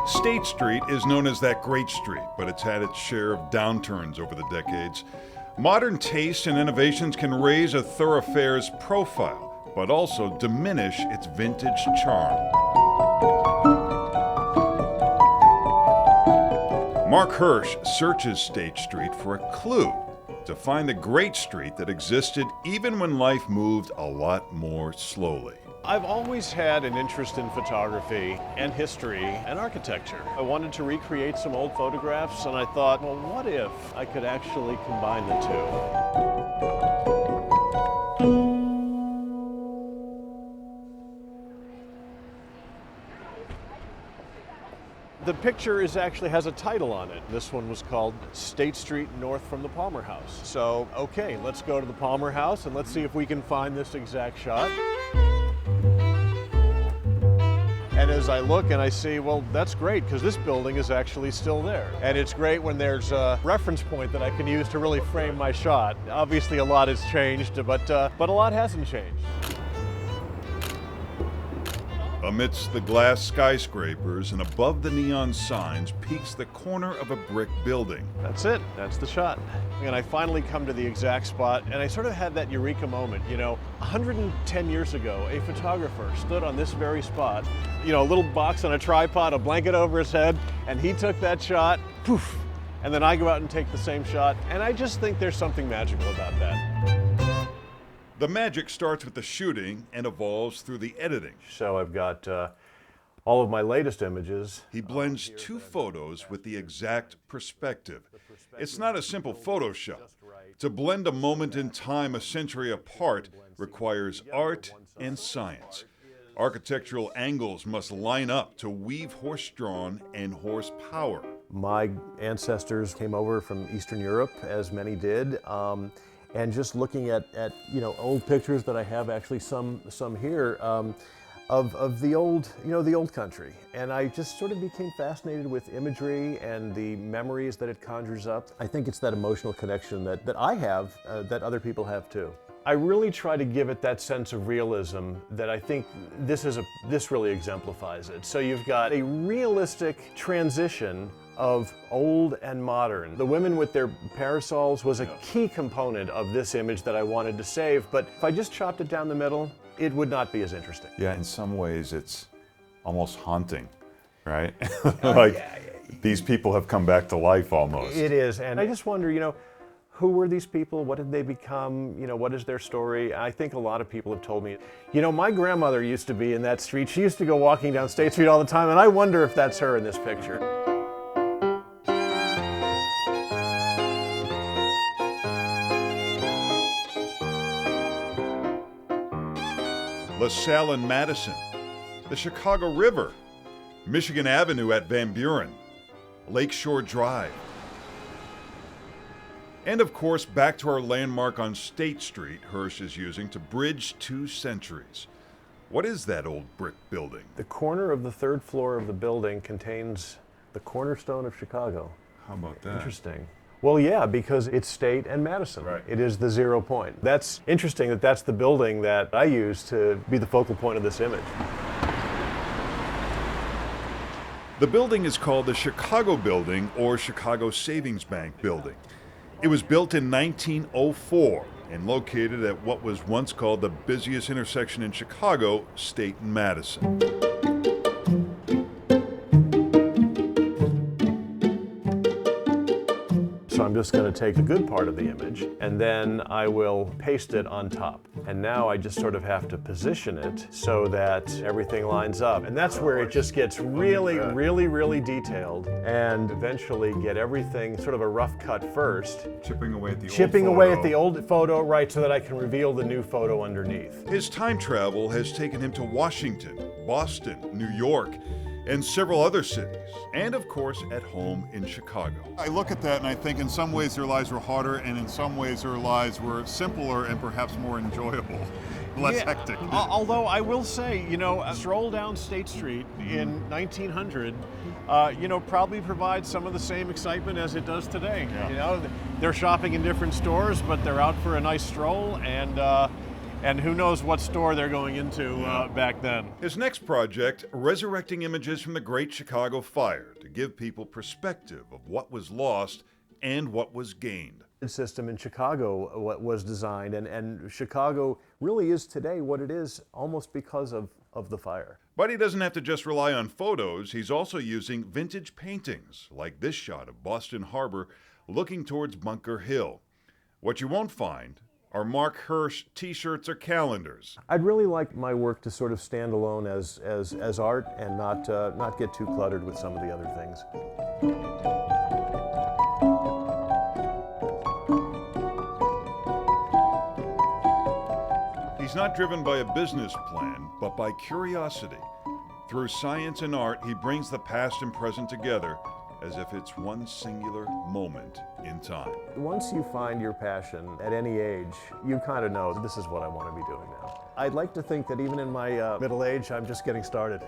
State Street is known as that great street, but it's had its share of downturns over the decades. Modern tastes and innovations can raise a thoroughfare's profile, but also diminish its vintage charm. Mark Hirsch searches State Street for a clue to find the great street that existed even when life moved a lot more slowly. I've always had an interest in photography and history and architecture. I wanted to recreate some old photographs, and I thought, well, what if I could actually combine the two? The picture actually has a title on it. This one was called State Street North from the Palmer House. So, okay, let's go to the Palmer House and let's see if we can find this exact shot. And as I look and I see, well, that's great because this building is actually still there. And it's great when there's a reference point that I can use to really frame my shot. Obviously a lot has changed, but a lot hasn't changed. Amidst the glass skyscrapers and above the neon signs peeks the corner of a brick building. That's it, that's the shot. And I finally come to the exact spot, and I sort of had that eureka moment. 110 years ago, a photographer stood on this very spot, a little box on a tripod, a blanket over his head, and he took that shot, poof, and then I go out and take the same shot, and I just think there's something magical about that. The magic starts with the shooting and evolves through the editing. So I've got all of my latest images. He blends two photos with the exact perspective. It's not a simple Photoshop. To blend a moment in time a century apart requires art and science. Architectural angles must line up to weave horse-drawn and horsepower. My ancestors came over from Eastern Europe, as many did. And just looking at old pictures that I have, actually some here, of the old the old country, and I just sort of became fascinated with imagery and the memories that it conjures up. I think it's that emotional connection that I have, that other people have too. I really try to give it that sense of realism that I think this really exemplifies it. So you've got a realistic transition of old and modern. The women with their parasols was a key component of this image that I wanted to save, but if I just chopped it down the middle, it would not be as interesting. Yeah, in some ways it's almost haunting, right? These people have come back to life almost. It is, and I just wonder, who were these people? What did they become? What is their story? I think a lot of people have told me, my grandmother used to be in that street. She used to go walking down State Street all the time, and I wonder if that's her in this picture. LaSalle and Madison, the Chicago River, Michigan Avenue at Van Buren, Lakeshore Drive. And of course, back to our landmark on State Street Hirsch is using to bridge 2 centuries. What is that old brick building? The corner of the 3rd floor of the building contains the cornerstone of Chicago. How about that? Interesting. Well, yeah, because it's State and Madison. Right. It is the 0 point. That's interesting that that's the building that I use to be the focal point of this image. The building is called the Chicago Building or Chicago Savings Bank Building. It was built in 1904 and located at what was once called the busiest intersection in Chicago, State and Madison. So I'm just going to take a good part of the image and then I will paste it on top. And now I just sort of have to position it so that everything lines up. And that's where it just gets really, really, really detailed and eventually get everything sort of a rough cut first. Chipping away at the old photo, right, so that I can reveal the new photo underneath. His time travel has taken him to Washington, Boston, New York, and several other cities, and of course at home in Chicago. I look at that and I think in some ways their lives were harder and in some ways their lives were simpler and perhaps more enjoyable, less hectic. Although I will say, a stroll down State Street in 1900, probably provides some of the same excitement as it does today. Yeah. They're shopping in different stores, but they're out for a nice stroll, and And who knows what store they're going into back then. His next project, resurrecting images from the Great Chicago Fire to give people perspective of what was lost and what was gained. The system in Chicago was designed, and Chicago really is today what it is almost because of the fire. But he doesn't have to just rely on photos. He's also using vintage paintings, like this shot of Boston Harbor looking towards Bunker Hill. What you won't find are Mark Hirsch t-shirts or calendars. I'd really like my work to sort of stand alone as art and not get too cluttered with some of the other things. He's not driven by a business plan, but by curiosity. Through science and art, he brings the past and present together as if it's one singular moment in time. Once you find your passion at any age, you kind of know this is what I want to be doing now. I'd like to think that even in my middle age, I'm just getting started.